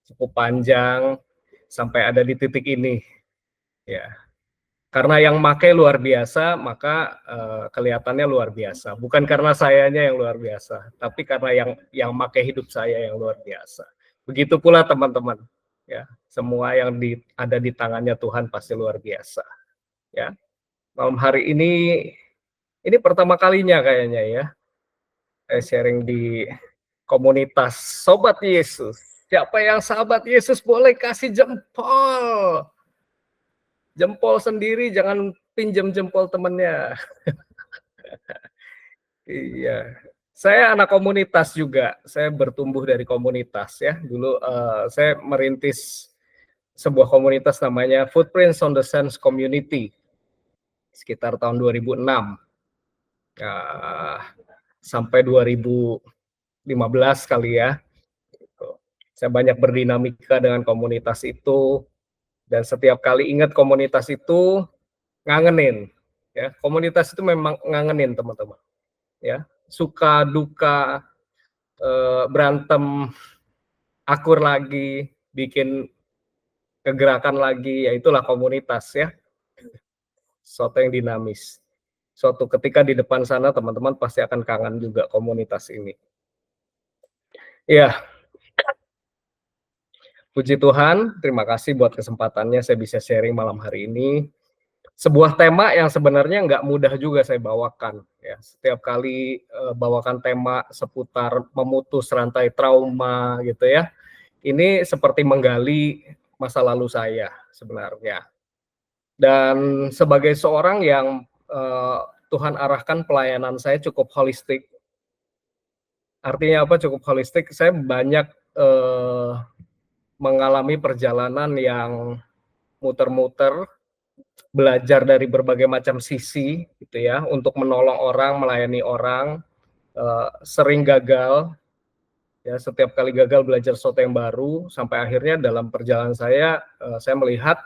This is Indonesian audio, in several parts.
cukup panjang sampai ada di titik ini, ya. Karena yang make luar biasa, maka, kelihatannya luar biasa. Bukan karena sayanya yang luar biasa, tapi karena yang make hidup saya yang luar biasa. Begitu pula teman-teman, ya. Semua yang ada di tangannya Tuhan pasti luar biasa, ya. Malam hari ini pertama kalinya kayaknya ya, saya sharing di komunitas Sobat Yesus. Siapa yang sahabat Yesus boleh kasih jempol. Jempol sendiri, jangan pinjam jempol temennya. Iya. Saya anak komunitas juga, saya bertumbuh dari komunitas ya. Dulu, saya merintis sebuah komunitas namanya Footprints on the Sands Community, sekitar tahun 2006. Sampai 2015 kali ya, gitu. Saya banyak berdinamika dengan komunitas itu, dan setiap kali ingat komunitas itu, ngangenin, ya. Komunitas itu memang ngangenin teman-teman, ya. Suka, duka, berantem, akur lagi, bikin kegerakan lagi, ya itulah komunitas ya, sesuatu yang dinamis. Suatu ketika di depan sana teman-teman pasti akan kangen juga komunitas ini. Iya, puji Tuhan, terima kasih buat kesempatannya saya bisa sharing malam hari ini. Sebuah tema yang sebenarnya nggak mudah juga saya bawakan ya. Setiap kali, bawakan tema seputar memutus rantai trauma gitu ya, ini seperti menggali masa lalu saya sebenarnya. Dan sebagai seorang yang, Tuhan arahkan pelayanan saya cukup holistik. Artinya apa cukup holistik? Saya banyak, mengalami perjalanan yang muter-muter, belajar dari berbagai macam sisi gitu ya, untuk menolong orang, melayani orang, sering gagal, ya setiap kali gagal belajar sesuatu yang baru, sampai akhirnya dalam perjalanan saya melihat,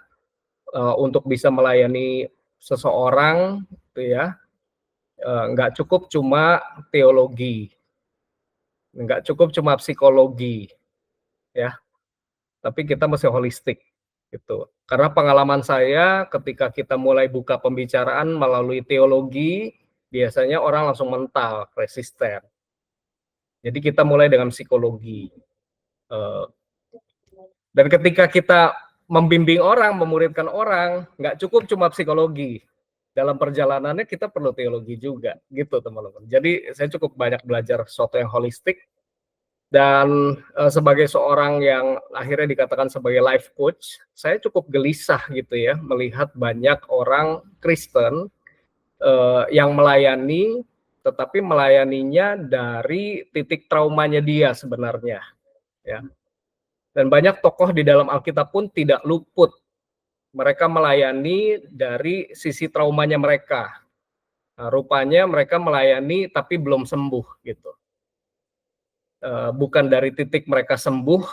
untuk bisa melayani seseorang gitu ya, nggak cukup cuma teologi, nggak cukup cuma psikologi, ya, tapi kita mesti holistik, gitu. Karena pengalaman saya ketika kita mulai buka pembicaraan melalui teologi, biasanya orang langsung mental, resisten. Jadi kita mulai dengan psikologi. Dan ketika kita membimbing orang, memuridkan orang, nggak cukup cuma psikologi. Dalam perjalanannya kita perlu teologi juga, gitu teman-teman. Jadi saya cukup banyak belajar sesuatu yang holistik, dan sebagai seorang yang akhirnya dikatakan sebagai life coach, saya cukup gelisah gitu ya, melihat banyak orang Kristen yang melayani, tetapi melayaninya dari titik traumanya dia sebenarnya, ya. Dan banyak tokoh di dalam Alkitab pun tidak luput, mereka melayani dari sisi traumanya mereka. Nah, rupanya mereka melayani tapi belum sembuh gitu. Bukan dari titik mereka sembuh,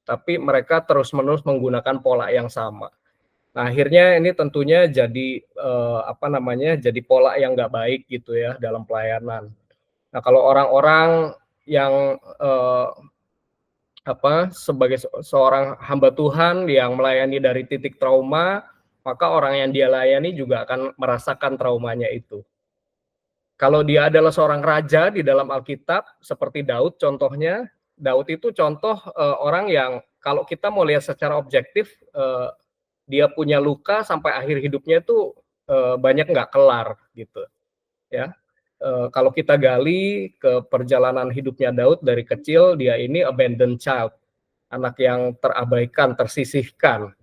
tapi mereka terus-menerus menggunakan pola yang sama. Nah, akhirnya ini tentunya jadi jadi pola yang nggak baik gitu ya dalam pelayanan. Nah, kalau orang-orang yang sebagai seorang hamba Tuhan yang melayani dari titik trauma, maka orang yang dia layani juga akan merasakan traumanya itu. Kalau dia adalah seorang raja di dalam Alkitab, seperti Daud contohnya, Daud itu contoh orang yang kalau kita mau lihat secara objektif, dia punya luka sampai akhir hidupnya itu banyak nggak kelar gitu, ya. Kalau kita gali ke perjalanan hidupnya Daud dari kecil, dia ini abandoned child, anak yang terabaikan, tersisihkan,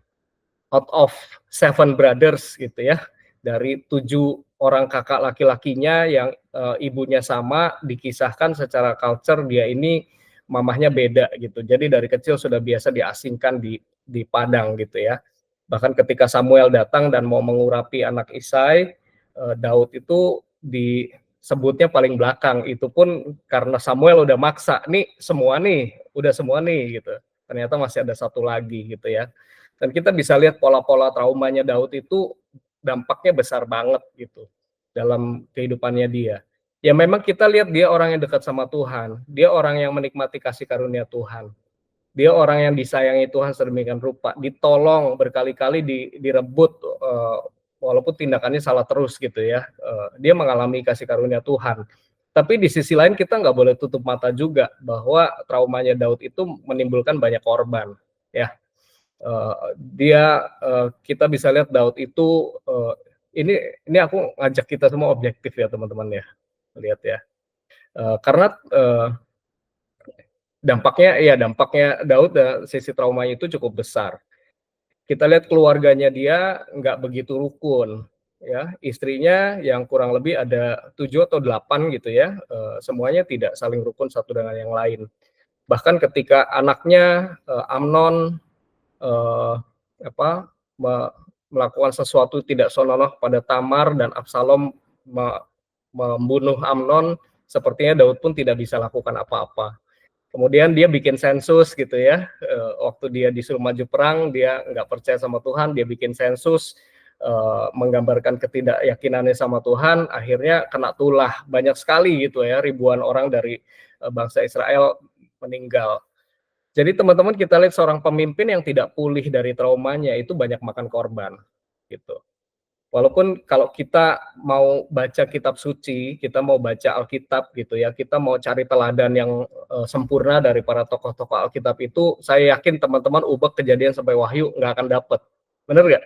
out of 7 brothers gitu ya, dari 7 orang kakak laki-lakinya yang ibunya sama, dikisahkan secara culture dia ini mamahnya beda gitu. Jadi dari kecil sudah biasa diasingkan di padang gitu ya. Bahkan ketika Samuel datang dan mau mengurapi anak Isai, Daud itu disebutnya paling belakang. Itu pun karena Samuel udah maksa, nih semua nih, udah semua nih gitu. Ternyata masih ada satu lagi gitu ya. Dan kita bisa lihat pola-pola traumanya Daud itu dampaknya besar banget gitu dalam kehidupannya dia. Ya memang kita lihat dia orang yang dekat sama Tuhan, dia orang yang menikmati kasih karunia Tuhan. Dia orang yang disayangi Tuhan sedemikian rupa, ditolong berkali-kali direbut, walaupun tindakannya salah terus gitu ya, dia mengalami kasih karunia Tuhan. Tapi di sisi lain kita nggak boleh tutup mata juga bahwa traumanya Daud itu menimbulkan banyak korban, ya. Kita bisa lihat Daud itu, ini aku ngajak kita semua objektif ya teman-teman ya, lihat ya. Karena, dampaknya Daud sisi traumanya itu cukup besar. Kita lihat keluarganya dia nggak begitu rukun, ya. Istrinya yang kurang lebih ada 7 atau 8 gitu ya, semuanya tidak saling rukun satu dengan yang lain. Bahkan ketika anaknya, Amnon, eee, apa, me melakukan sesuatu tidak senonoh pada Tamar dan Absalom me membunuh Amnon, sepertinya Daud pun tidak bisa lakukan apa-apa. Kemudian dia bikin sensus gitu ya, waktu dia disuruh maju perang, dia nggak percaya sama Tuhan, dia bikin sensus, menggambarkan ketidakyakinannya sama Tuhan, akhirnya kena tulah. Banyak sekali gitu ya, ribuan orang dari, bangsa Israel meninggal. Jadi teman-teman kita lihat seorang pemimpin yang tidak pulih dari traumanya itu banyak makan korban, gitu. Walaupun kalau kita mau baca kitab suci, kita mau baca Alkitab gitu ya, kita mau cari teladan yang, sempurna dari para tokoh-tokoh Alkitab itu, saya yakin teman-teman ubek Kejadian sampai Wahyu nggak akan dapet, bener nggak?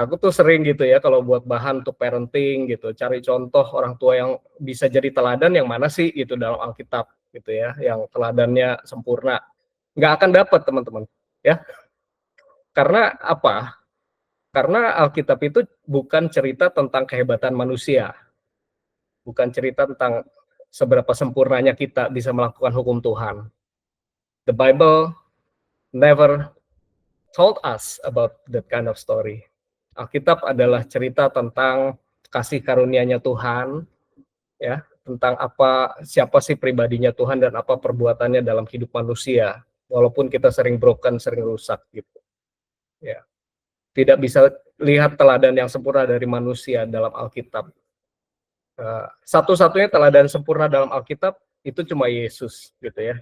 Aku tuh sering gitu ya kalau buat bahan untuk parenting gitu, cari contoh orang tua yang bisa jadi teladan yang mana sih gitu dalam Alkitab gitu ya, yang teladannya sempurna. Nggak akan dapet teman-teman, ya. Karena apa? Karena Alkitab itu bukan cerita tentang kehebatan manusia, bukan cerita tentang seberapa sempurnanya kita bisa melakukan hukum Tuhan. The Bible never told us about that kind of story. Alkitab adalah cerita tentang kasih karunia-Nya Tuhan, ya, tentang siapa sih pribadinya Tuhan dan apa perbuatannya dalam hidup manusia. Walaupun kita sering broken, sering rusak gitu. Ya. Tidak bisa lihat teladan yang sempurna dari manusia dalam Alkitab. Satu-satunya teladan sempurna dalam Alkitab itu cuma Yesus gitu ya.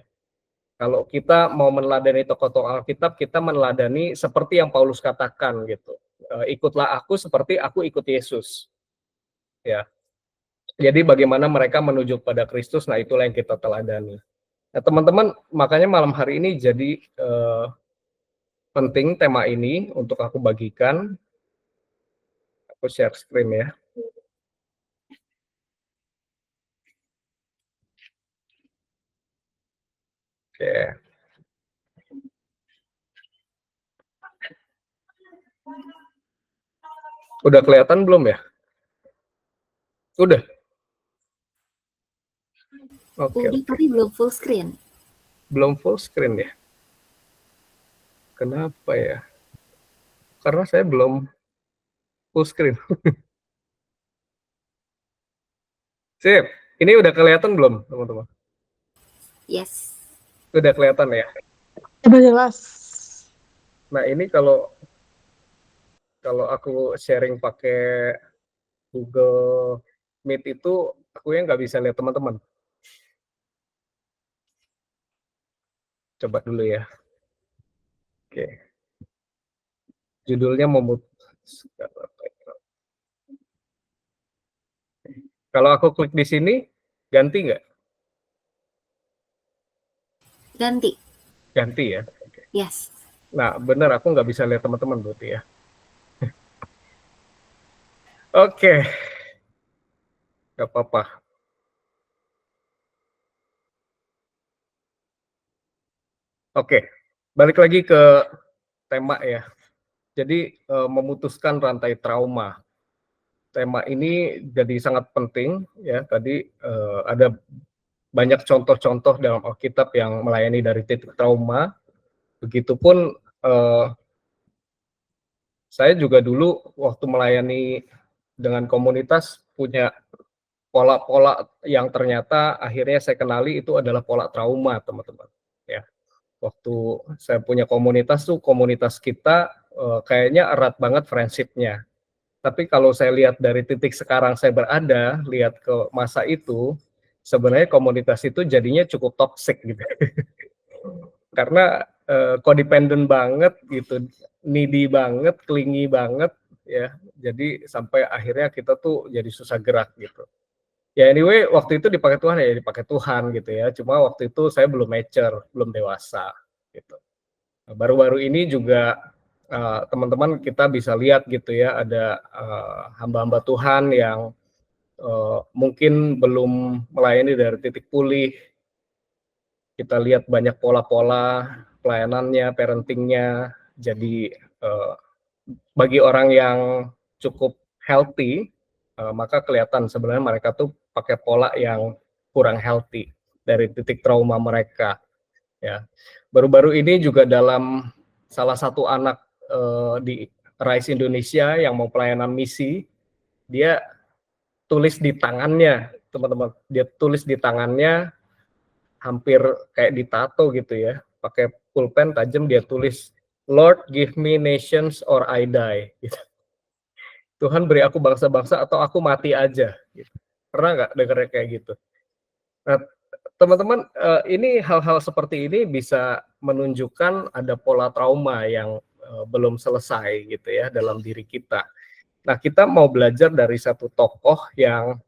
Kalau kita mau meneladani tokoh-tokoh Alkitab, kita meneladani seperti yang Paulus katakan gitu. Ikutlah aku seperti aku ikut Yesus. Ya. Jadi bagaimana mereka menuju pada Kristus, nah itulah yang kita teladani. Nah, teman-teman, makanya malam hari ini jadi penting tema ini untuk aku bagikan. Aku share screen ya. Oke. Udah kelihatan belum ya? Udah. Oke. Udah, tapi belum full screen. Belum full screen ya? Kenapa ya? Karena saya belum full screen. Sip. Ini udah kelihatan belum, teman-teman? Yes. Udah kelihatan ya? Udah jelas. Nah, ini kalau aku sharing pakai Google Meet itu, aku yang nggak bisa lihat teman-teman. Coba dulu ya. Oke. Judulnya memutus. Kalau aku klik di sini, ganti nggak? Ganti. Ganti ya. Oke. Yes. Nah, benar aku nggak bisa lihat teman-teman berarti ya. Oke. Nggak apa-apa. Oke. Balik lagi ke tema ya. Jadi memutuskan rantai trauma. Tema ini jadi sangat penting ya. Tadi ada banyak contoh-contoh dalam Alkitab yang melayani dari titik trauma. Begitupun saya juga dulu waktu melayani dengan komunitas punya pola-pola yang ternyata akhirnya saya kenali itu adalah pola trauma, teman-teman. Ya, waktu saya punya komunitas tuh komunitas kita kayaknya erat banget friendship-nya. Tapi kalau saya lihat dari titik sekarang saya berada, lihat ke masa itu, sebenarnya komunitas itu jadinya cukup toxic gitu. karena codependent banget gitu, needy banget, clingy banget ya. Jadi sampai akhirnya kita tuh jadi susah gerak gitu. Ya anyway, waktu itu dipakai Tuhan ya dipakai Tuhan gitu ya. Cuma waktu itu saya belum mature, belum dewasa gitu. Nah, baru-baru ini juga teman-teman kita bisa lihat gitu ya, ada hamba-hamba Tuhan yang mungkin belum melayani dari titik pulih. Kita lihat banyak pola-pola pelayanannya, parentingnya. Jadi bagi orang yang cukup healthy, maka kelihatan sebenarnya mereka tuh pakai pola yang kurang healthy dari titik trauma mereka. Ya, baru-baru ini juga dalam salah satu anak di Rise Indonesia yang mau pelayanan misi, dia tulis di tangannya, teman-teman. Dia tulis di tangannya hampir kayak ditato gitu ya, pakai pulpen tajam dia tulis, Lord give me nations or I die. Gitu. Tuhan beri aku bangsa-bangsa atau aku mati aja. Gitu. Pernah nggak dengar kayak gitu? Nah, teman-teman, ini hal-hal seperti ini bisa menunjukkan ada pola trauma yang belum selesai gitu ya dalam diri kita. Nah, kita mau belajar dari satu tokoh yang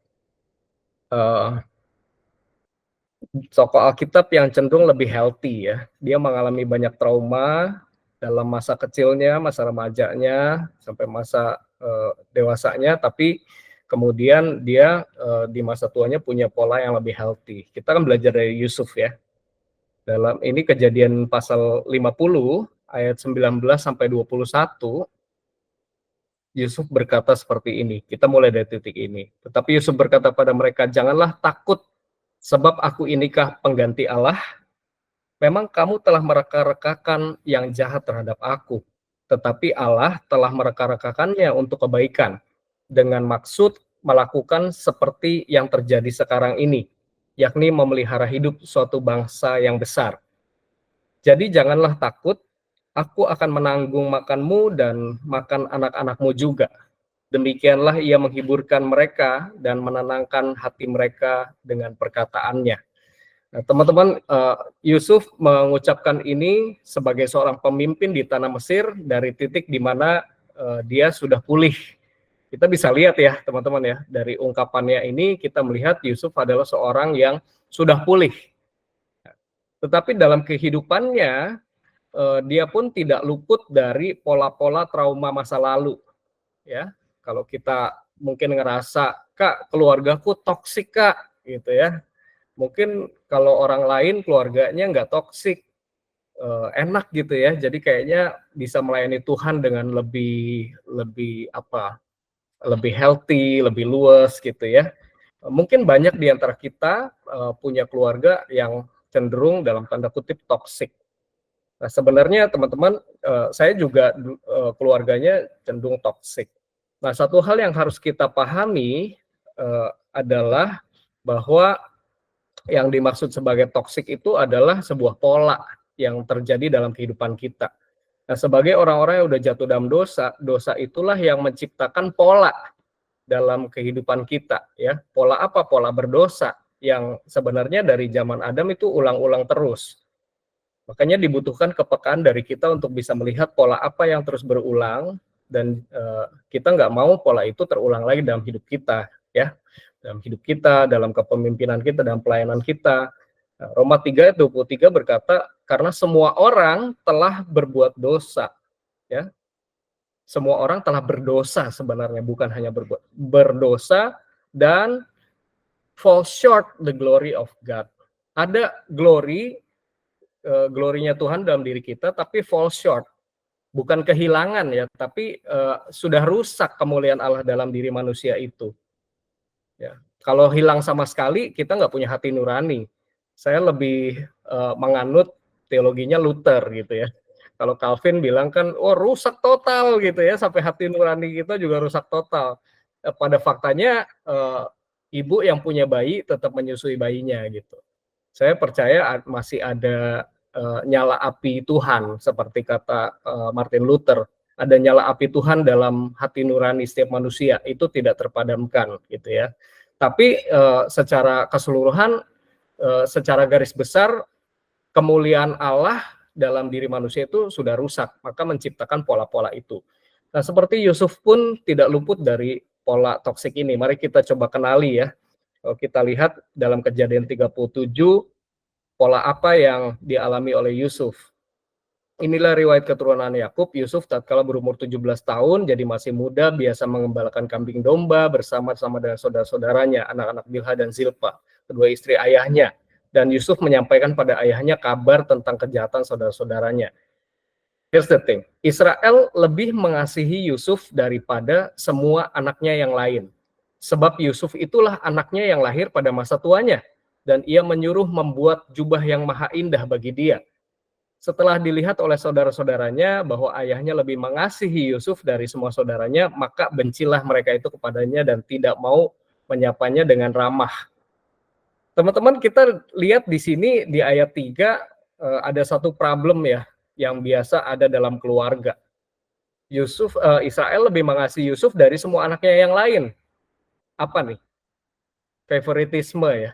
tokoh Alkitab yang cenderung lebih healthy ya. Dia mengalami banyak trauma dalam masa kecilnya, masa remajanya, sampai masa dewasanya, tapi kemudian dia di masa tuanya punya pola yang lebih healthy. Kita kan belajar dari Yusuf ya. Dalam ini Kejadian pasal 50 ayat 19 sampai 21, Yusuf berkata seperti ini. Kita mulai dari titik ini. Tetapi Yusuf berkata pada mereka, "Janganlah takut, sebab aku inikah pengganti Allah. Memang kamu telah mereka-rekakan yang jahat terhadap aku, tetapi Allah telah mereka-rekakannya untuk kebaikan, dengan maksud melakukan seperti yang terjadi sekarang ini, yakni memelihara hidup suatu bangsa yang besar. Jadi janganlah takut, aku akan menanggung makanmu dan makan anak-anakmu juga." Demikianlah ia menghiburkan mereka dan menenangkan hati mereka dengan perkataannya. Nah, teman-teman, Yusuf mengucapkan ini sebagai seorang pemimpin di tanah Mesir dari titik di mana dia sudah pulih. Kita bisa lihat ya, teman-teman ya, dari ungkapannya ini kita melihat Yusuf adalah seorang yang sudah pulih. Tetapi dalam kehidupannya, dia pun tidak luput dari pola-pola trauma masa lalu. Ya, kalau kita mungkin ngerasa, "Kak, keluargaku toksik, Kak," gitu ya. Mungkin kalau orang lain keluarganya nggak toksik, enak gitu ya. Jadi kayaknya bisa melayani Tuhan dengan lebih healthy, lebih luas gitu ya. Mungkin banyak di antara kita punya keluarga yang cenderung dalam tanda kutip toksik. Nah, sebenarnya teman-teman, saya juga keluarganya cenderung toksik. Nah, satu hal yang harus kita pahami adalah bahwa yang dimaksud sebagai toksik itu adalah sebuah pola yang terjadi dalam kehidupan kita. Nah, sebagai orang-orang yang udah jatuh dalam dosa, dosa itulah yang menciptakan pola dalam kehidupan kita, ya. Pola apa? Pola berdosa yang sebenarnya dari zaman Adam itu ulang-ulang terus. Makanya dibutuhkan kepekaan dari kita untuk bisa melihat pola apa yang terus berulang dan kita nggak mau pola itu terulang lagi dalam hidup kita, ya. Dalam hidup kita, dalam kepemimpinan kita, dalam pelayanan kita. Roma 3 ayat 23 berkata, karena semua orang telah berbuat dosa, ya. Semua orang telah berdosa sebenarnya, bukan hanya berdosa dan fall short the glory of God. Ada glorinya Tuhan dalam diri kita, tapi fall short. Bukan kehilangan ya, tapi sudah rusak kemuliaan Allah dalam diri manusia itu. Ya, kalau hilang sama sekali, kita nggak punya hati nurani. Saya lebih menganut teologinya Luther gitu ya. Kalau Calvin bilang kan, oh rusak total gitu ya, sampai hati nurani kita juga rusak total. Pada faktanya ibu yang punya bayi tetap menyusui bayinya gitu. Saya percaya masih ada nyala api Tuhan, seperti kata Martin Luther. Ada nyala api Tuhan dalam hati nurani setiap manusia, itu tidak terpadamkan gitu ya. Tapi secara keseluruhan, secara garis besar, kemuliaan Allah dalam diri manusia itu sudah rusak, maka menciptakan pola-pola itu. Nah, seperti Yusuf pun tidak luput dari pola toksik ini. Mari kita coba kenali ya. Kalau kita lihat dalam Kejadian 37, pola apa yang dialami oleh Yusuf. Inilah riwayat keturunan Yakub. Yusuf tatkala berumur 17 tahun, jadi masih muda, biasa mengembalakan kambing domba bersama-sama dengan saudara-saudaranya, anak-anak Bilha dan Zilpa, kedua istri ayahnya. Dan Yusuf menyampaikan pada ayahnya kabar tentang kejahatan saudara-saudaranya. Here's the thing, Israel lebih mengasihi Yusuf daripada semua anaknya yang lain. Sebab Yusuf itulah anaknya yang lahir pada masa tuanya, dan ia menyuruh membuat jubah yang maha indah bagi dia. Setelah dilihat oleh saudara-saudaranya bahwa ayahnya lebih mengasihi Yusuf dari semua saudaranya, maka bencilah mereka itu kepadanya dan tidak mau menyapanya dengan ramah. Teman-teman, kita lihat di sini di ayat 3 ada satu problem ya yang biasa ada dalam keluarga. Israel lebih mengasihi Yusuf dari semua anaknya yang lain. Apa nih? Favoritisme ya.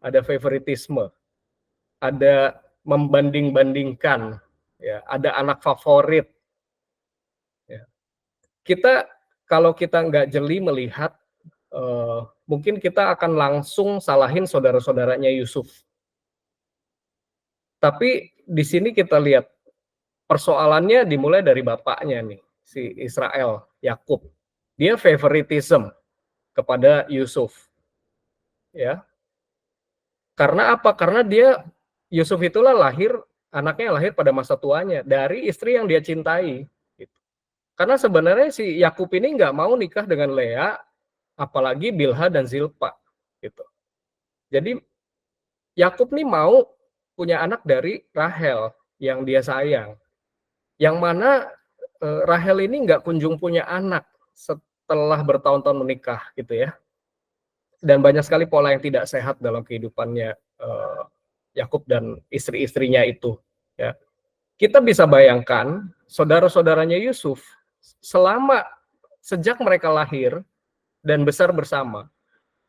Ada favoritisme. Ada membanding-bandingkan, ya, ada anak favorit. Ya. Kalau kita nggak jeli melihat, mungkin kita akan langsung salahin saudara-saudaranya Yusuf. Tapi di sini kita lihat persoalannya dimulai dari bapaknya nih, si Israel, Yakub. Dia favoritism kepada Yusuf. Ya. Karena apa? Karena Yusuf itulah anaknya lahir pada masa tuanya dari istri yang dia cintai. Gitu. Karena sebenarnya si Yakub ini nggak mau nikah dengan Lea, apalagi Bilha dan Zilpa. Gitu. Jadi Yakub nih mau punya anak dari Rahel yang dia sayang. Yang mana Rahel ini nggak kunjung punya anak setelah bertahun-tahun menikah, gitu ya. Dan banyak sekali pola yang tidak sehat dalam kehidupannya Yakub dan istri-istrinya itu. Ya. Kita bisa bayangkan saudara-saudaranya Yusuf sejak mereka lahir dan besar bersama,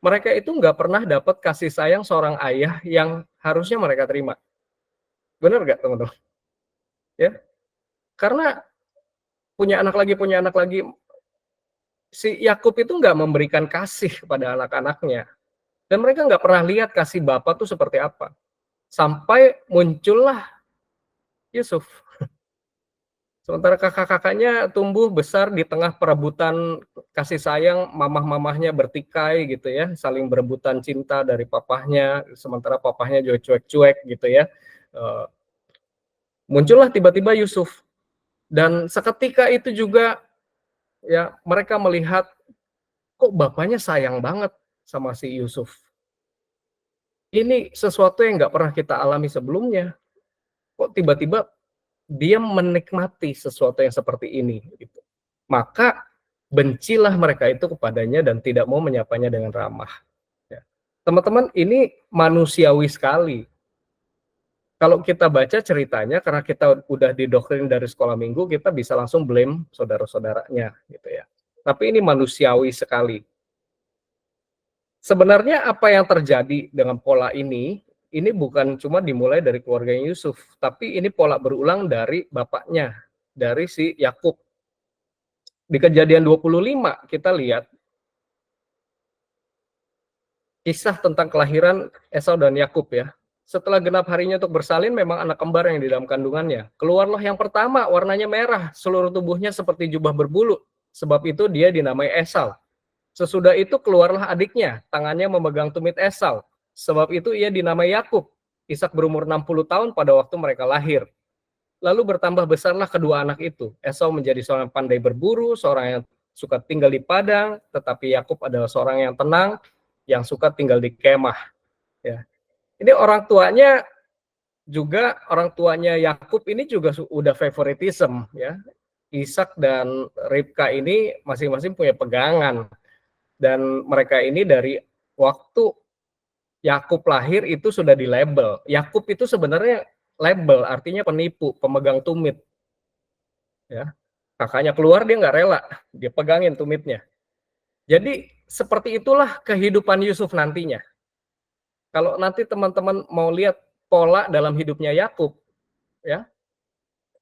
mereka itu nggak pernah dapat kasih sayang seorang ayah yang harusnya mereka terima. Benar nggak teman-teman? Ya, karena punya anak lagi, si Yakub itu nggak memberikan kasih kepada anak-anaknya, dan mereka nggak pernah lihat kasih bapak tuh seperti apa. Sampai muncullah Yusuf. Sementara kakak-kakaknya tumbuh besar di tengah perebutan kasih sayang, mamah-mamahnya bertikai gitu ya, saling berebutan cinta dari papahnya, sementara papahnya juga cuek-cuek gitu ya. Muncullah tiba-tiba Yusuf. Dan seketika itu juga ya mereka melihat kok bapaknya sayang banget sama si Yusuf. Ini sesuatu yang nggak pernah kita alami sebelumnya. Kok tiba-tiba dia menikmati sesuatu yang seperti ini. Gitu. Maka bencilah mereka itu kepadanya dan tidak mau menyapanya dengan ramah. Ya. Teman-teman, ini manusiawi sekali. Kalau kita baca ceritanya, karena kita udah didoktrin dari sekolah minggu, kita bisa langsung blame saudara-saudaranya, gitu ya. Tapi ini manusiawi sekali. Sebenarnya apa yang terjadi dengan pola ini bukan cuma dimulai dari keluarga Yusuf, tapi ini pola berulang dari bapaknya, dari si Yakub. Di Kejadian 25 kita lihat kisah tentang kelahiran Esau dan Yakub ya. Setelah genap harinya untuk bersalin, memang anak kembar yang di dalam kandungannya. Keluarlah yang pertama, warnanya merah, seluruh tubuhnya seperti jubah berbulu. Sebab itu dia dinamai Esau. Sesudah itu keluarlah adiknya, tangannya memegang tumit Esau. Sebab itu ia dinamai Yakub. Ishak berumur 60 tahun pada waktu mereka lahir. Lalu bertambah besarlah kedua anak itu. Esau menjadi seorang pandai berburu, seorang yang suka tinggal di padang, tetapi Yakub adalah seorang yang tenang, yang suka tinggal di kemah. Ya. Ini orang tuanya Yakub ini juga udah favoritism ya. Ishak dan Ribka ini masing-masing punya pegangan, dan mereka ini dari waktu Yakub lahir itu sudah dilabel. Yakub itu sebenarnya label, artinya penipu, pemegang tumit. Ya, kakaknya keluar dia nggak rela, dia pegangin tumitnya. Jadi seperti itulah kehidupan Yusuf nantinya. Kalau nanti teman-teman mau lihat pola dalam hidupnya Yakub, ya.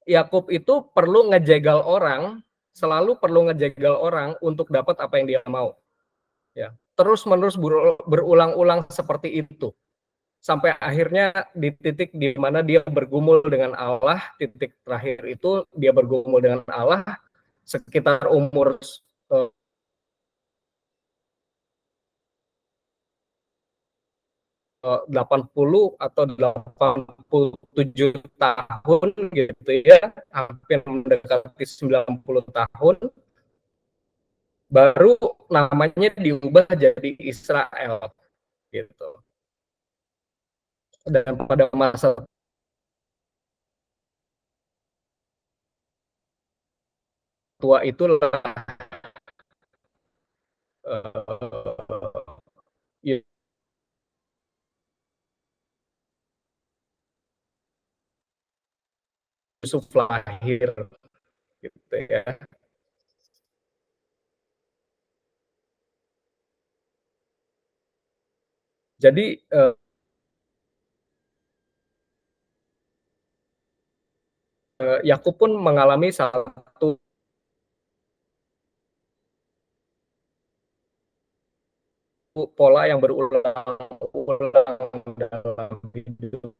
Yakub itu perlu ngejegal orang, selalu perlu ngejegal orang untuk dapat apa yang dia mau. Ya, terus-menerus berulang-ulang seperti itu. Sampai akhirnya di titik di mana dia bergumul dengan Allah, titik terakhir itu dia bergumul dengan Allah sekitar umur 80 atau 87 tahun gitu ya, hampir mendekati 90 tahun, baru namanya diubah jadi Israel gitu. Dan pada masa tua itulah Yusuf lahir gitu ya. Jadi Yakub pun mengalami satu pola yang berulang-ulang dalam hidupnya.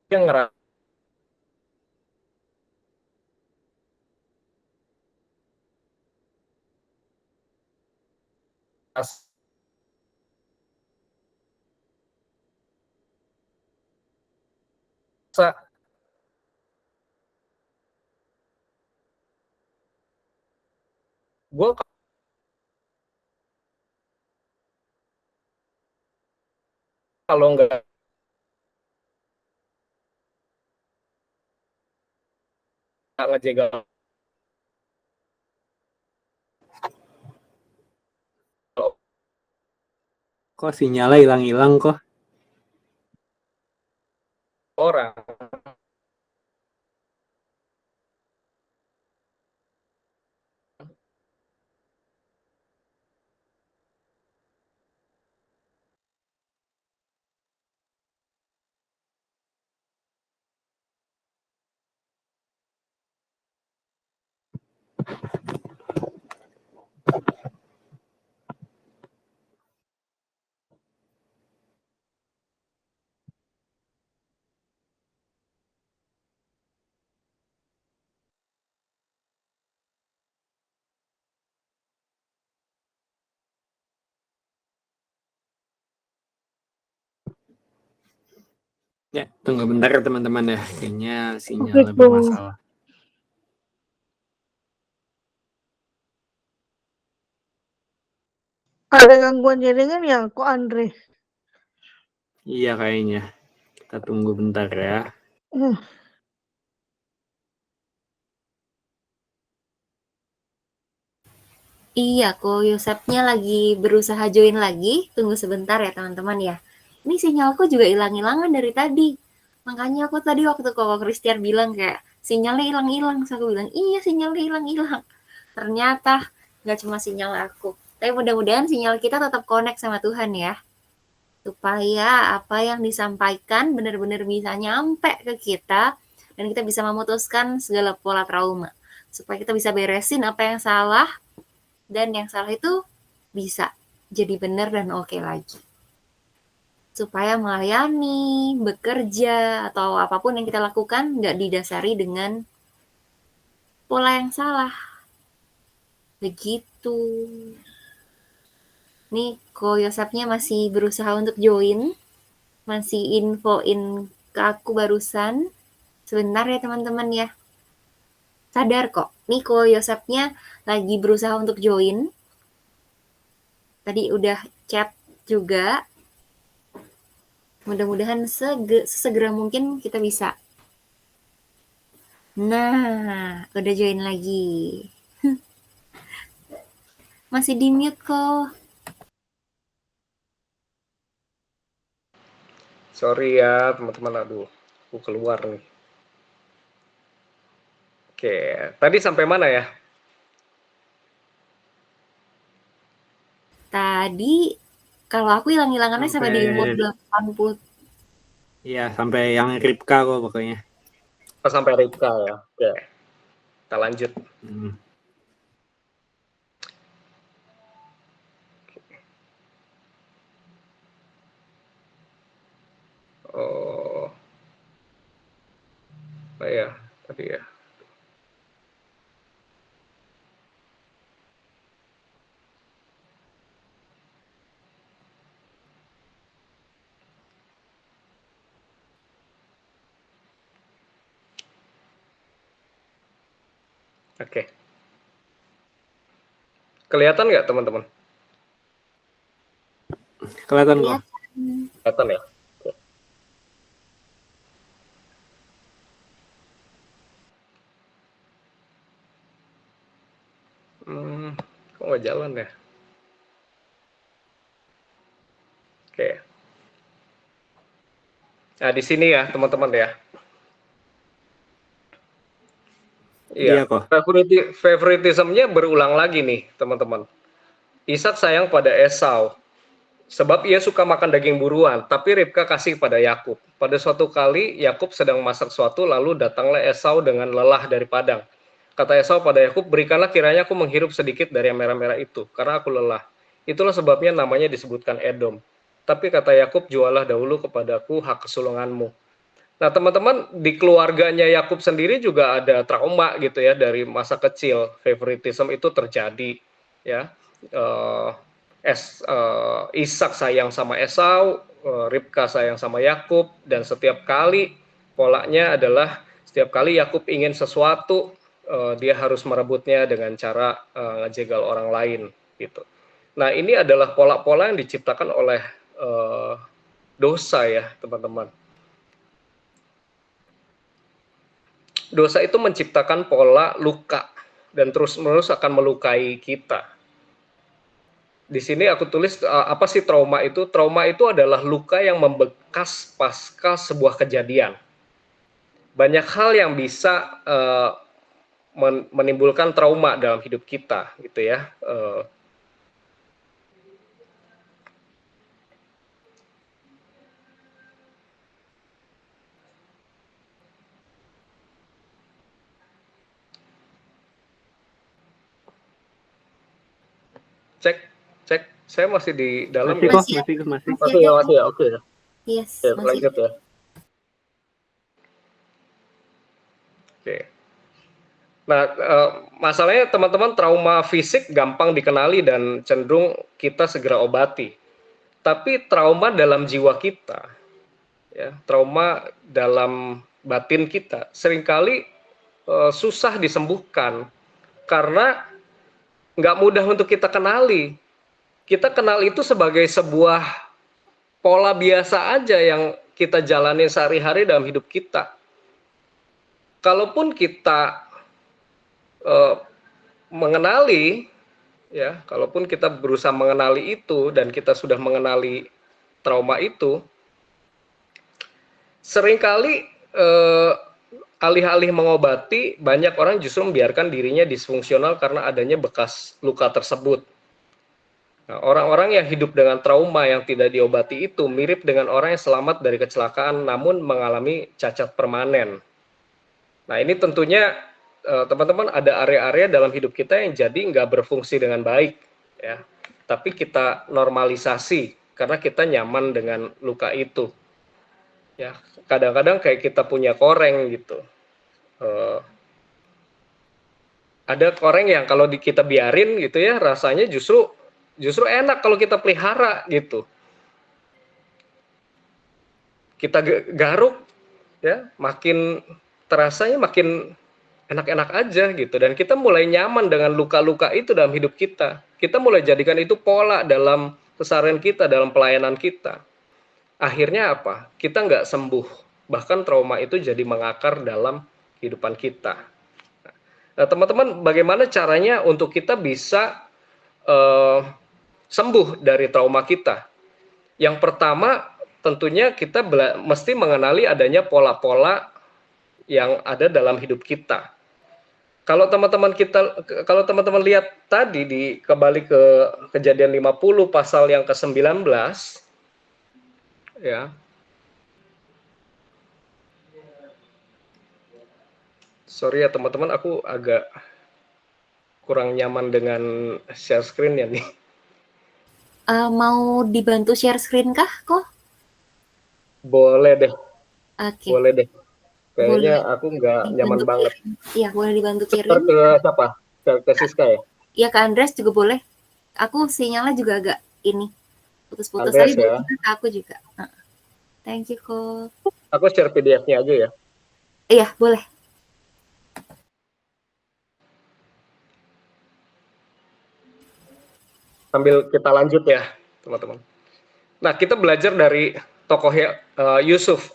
Dia ngerasa gue kalau nggak ngejegal Kok sinyalnya hilang-hilang kok? orang, Ya, tunggu bentar ya teman-teman ya. Kayaknya sinyalnya bermasalah. Ada gangguan jaringan ya, kok Andre? Iya kayaknya. Kita tunggu bentar ya. Iya, kok Yosepnya lagi berusaha join lagi. Tunggu sebentar ya teman-teman ya. Ini sinyalku juga hilang-hilangan dari tadi. Makanya aku tadi waktu Koko Christian bilang kayak sinyalnya hilang-hilang. Terus aku bilang, iya sinyalnya hilang-hilang. Ternyata nggak cuma sinyal aku. Tapi mudah-mudahan sinyal kita tetap connect sama Tuhan ya. Supaya apa yang disampaikan benar-benar bisa nyampe ke kita. Dan kita bisa memutuskan segala pola trauma. Supaya kita bisa beresin apa yang salah. Dan yang salah itu bisa jadi benar dan oke lagi. Supaya melayani, bekerja, atau apapun yang kita lakukan nggak didasari dengan pola yang salah. Begitu. Nih, Ko Yosepnya masih berusaha untuk join. Masih infoin ke aku barusan. Sebentar ya teman-teman ya. Sadar kok. Nih, Ko Yosepnya lagi berusaha untuk join. Tadi udah chat juga. Mudah-mudahan sesegera mungkin kita bisa. Nah, udah join lagi. Masih di mute kok. sorry ya teman-teman, aduh, aku keluar nih. Oke, tadi sampai mana ya? Tadi kalau aku hilang-hilangannya sampai di umur 80. Iya, sampai yang Ripka kok pokoknya. Sampai Ripka ya. Oke. Kita lanjut. Oh ya, tadi ya. Oke. Kelihatan nggak teman-teman? Kelihatan kok. Kelihatan ya? Oke. Kok nggak jalan ya? Oke. Nah, di sini ya, teman-teman ya. Iya, Iya kok. favoritismnya berulang lagi nih, teman-teman. Ishak sayang pada Esau, sebab ia suka makan daging buruan, tapi Ribka kasih pada Yakub. Pada suatu kali, Yakub sedang masak sesuatu, lalu datanglah Esau dengan lelah dari padang. Kata Esau pada Yakub, berikanlah kiranya aku menghirup sedikit dari yang merah-merah itu, karena aku lelah. Itulah sebabnya namanya disebutkan Edom. Tapi kata Yakub, jualah dahulu kepadaku hak kesulunganmu. Nah, teman-teman, di keluarganya Yakub sendiri juga ada trauma gitu ya dari masa kecil. Favoritism itu terjadi ya. Ishak sayang sama Esau, Ribka sayang sama Yakub, dan setiap kali polanya adalah setiap kali Yakub ingin sesuatu, dia harus merebutnya dengan cara ngejegal orang lain gitu. Nah, ini adalah pola-pola yang diciptakan oleh dosa ya, teman-teman. Dosa itu menciptakan pola luka dan terus-menerus akan melukai kita. Di sini aku tulis apa sih trauma itu? Trauma itu adalah luka yang membekas pasca sebuah kejadian. Banyak hal yang bisa menimbulkan trauma dalam hidup kita, gitu ya. Cek, saya masih di dalam. Masih kok, masih ya, oke. Yes, Ya, lanjut ya. Oke. Nah, masalahnya teman-teman, trauma fisik gampang dikenali dan cenderung kita segera obati. Tapi trauma dalam jiwa kita, ya, trauma dalam batin kita, seringkali susah disembuhkan karena nggak mudah untuk kita kenali. Kita kenal itu sebagai sebuah pola biasa aja yang kita jalani sehari-hari dalam hidup kita. Kalaupun kita mengenali, ya, kalaupun kita berusaha mengenali itu dan kita sudah mengenali trauma itu, seringkali alih-alih mengobati, banyak orang justru membiarkan dirinya disfungsional karena adanya bekas luka tersebut. Nah, orang-orang yang hidup dengan trauma yang tidak diobati itu mirip dengan orang yang selamat dari kecelakaan namun mengalami cacat permanen. Nah, ini tentunya teman-teman ada area-area dalam hidup kita yang jadi nggak berfungsi dengan baik, ya. Tapi kita normalisasi karena kita nyaman dengan luka itu. Ya, kadang-kadang kayak kita punya koreng gitu. Ada koreng yang kalau kita biarin gitu ya, rasanya justru enak kalau kita pelihara gitu. Kita garuk ya, makin terasanya makin enak-enak aja gitu, dan kita mulai nyaman dengan luka-luka itu dalam hidup kita. Kita mulai jadikan itu pola dalam keseharian kita, dalam pelayanan kita. Akhirnya apa? Kita nggak sembuh, bahkan trauma itu jadi mengakar dalam kehidupan kita. Nah, teman-teman, bagaimana caranya untuk kita bisa sembuh dari trauma kita? Yang pertama, tentunya kita mesti mengenali adanya pola-pola yang ada dalam hidup kita. Kalau teman-teman lihat tadi kembali ke Kejadian 50 pasal yang ke-19 ya. Sorry ya teman-teman, aku agak kurang nyaman dengan share screen ya nih. Mau dibantu share screen kah kok? Boleh deh, Oke, boleh deh. Kayaknya boleh aku nggak nyaman dibantu banget. kirim. Iya, boleh dibantu Sebentar kirim. ke siapa? Ke Siska ya? Iya, ke Andres juga boleh. Aku sinyalnya juga agak ini putus-putus. Tadi Andreas boleh ya. juga ke aku juga. Thank you kok. Aku share PDF-nya aja ya. Iya, boleh. Sambil kita lanjut ya, teman-teman. Nah, kita belajar dari tokoh Yusuf.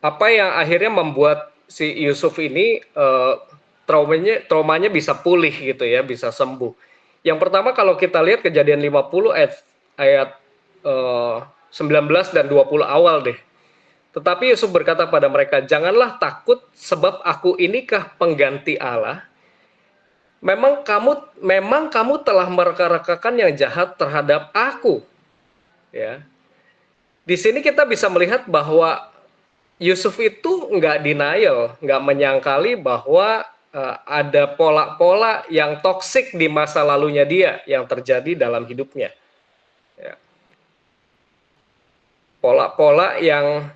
Apa yang akhirnya membuat si Yusuf ini traumanya bisa pulih gitu ya, bisa sembuh. Yang pertama kalau kita lihat Kejadian 50 ayat 19 dan 20 awal deh. Tetapi Yusuf berkata pada mereka, "Janganlah takut sebab aku inikah pengganti Allah. Memang kamu telah mereka-rekakan yang jahat terhadap aku." Ya. Di sini kita bisa melihat bahwa Yusuf itu nggak denial, nggak menyangkali bahwa ada pola-pola yang toksik di masa lalunya dia yang terjadi dalam hidupnya. Ya. Pola-pola yang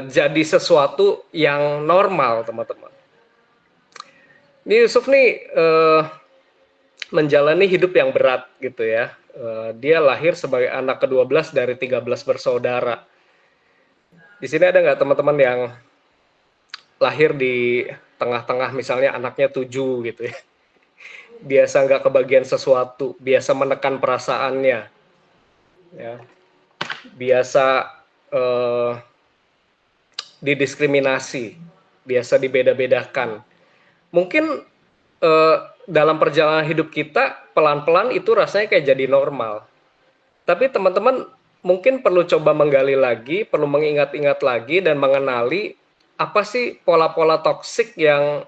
jadi sesuatu yang normal, teman-teman. Ini Yusuf nih menjalani hidup yang berat gitu ya. Dia lahir sebagai anak ke-12 dari 13 bersaudara. Di sini ada nggak teman-teman yang lahir di tengah-tengah misalnya anaknya 7 gitu ya. Biasa nggak kebagian sesuatu, biasa menekan perasaannya, ya. Biasa didiskriminasi, biasa dibeda-bedakan. Mungkin dalam perjalanan hidup kita pelan-pelan itu rasanya kayak jadi normal. Tapi teman-teman mungkin perlu coba menggali lagi, perlu mengingat-ingat lagi dan mengenali apa sih pola-pola toksik yang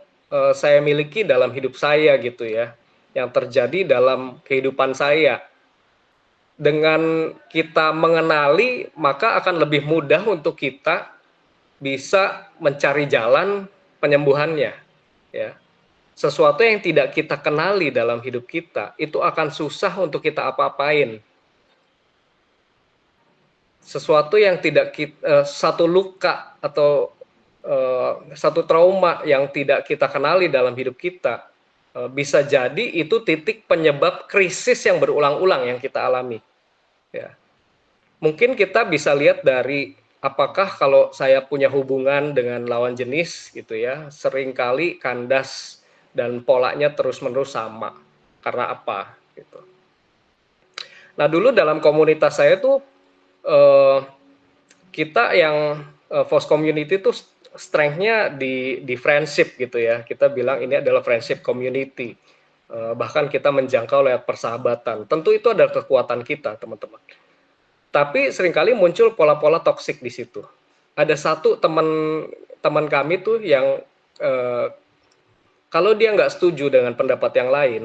saya miliki dalam hidup saya gitu ya, yang terjadi dalam kehidupan saya. Dengan kita mengenali, maka akan lebih mudah untuk kita bisa mencari jalan penyembuhannya. Ya. Sesuatu yang tidak kita kenali dalam hidup kita, itu akan susah untuk kita apa-apain. Sesuatu yang tidak satu luka atau satu trauma yang tidak kita kenali dalam hidup kita, bisa jadi itu titik penyebab krisis yang berulang-ulang yang kita alami. Ya. Mungkin kita bisa lihat dari apakah kalau saya punya hubungan dengan lawan jenis gitu ya, seringkali kandas dan polanya terus-menerus sama. Karena apa? Gitu. Nah dulu dalam komunitas saya tuh kita yang Force Community tuh strength-nya di friendship gitu ya. Kita bilang ini adalah friendship community. Bahkan kita menjangkau lewat persahabatan. Tentu itu adalah kekuatan kita, teman-teman. Tapi seringkali muncul pola-pola toksik di situ. Ada satu teman kami tuh yang kalau dia nggak setuju dengan pendapat yang lain,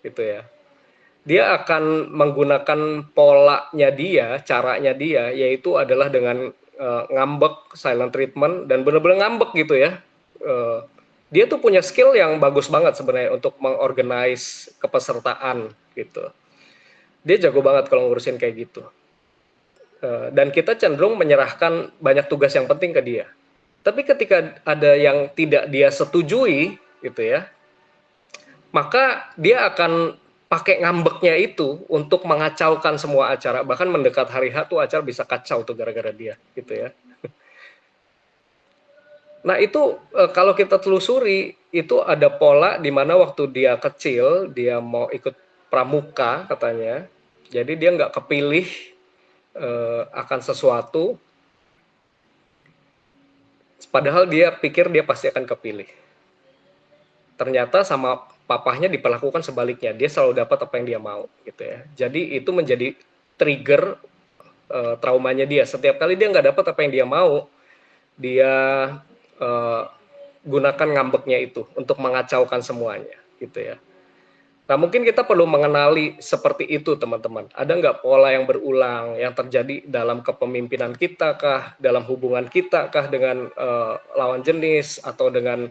gitu ya, dia akan menggunakan polanya dia, caranya dia, yaitu adalah dengan ngambek, silent treatment, dan benar-benar ngambek gitu ya. Dia tuh punya skill yang bagus banget sebenarnya untuk mengorganize kepesertaan gitu. Dia jago banget kalau ngurusin kayak gitu. Dan kita cenderung menyerahkan banyak tugas yang penting ke dia. Tapi ketika ada yang tidak dia setujui, gitu ya, maka dia akan pakai ngambeknya itu untuk mengacaukan semua acara. Bahkan mendekat hari H tuh acara bisa kacau tuh gara-gara dia, gitu ya. Nah itu kalau kita telusuri, itu ada pola di mana waktu dia kecil, dia mau ikut pramuka katanya, jadi dia nggak kepilih akan sesuatu, padahal dia pikir dia pasti akan kepilih. Ternyata sama papahnya diperlakukan sebaliknya, dia selalu dapat apa yang dia mau gitu ya. Jadi itu menjadi trigger traumanya dia. Setiap kali dia nggak dapat apa yang dia mau, dia gunakan ngambeknya itu untuk mengacaukan semuanya, gitu ya. Nah, mungkin kita perlu mengenali seperti itu, teman-teman. Ada nggak pola yang berulang yang terjadi dalam kepemimpinan kita kah, dalam hubungan kita kah dengan lawan jenis atau dengan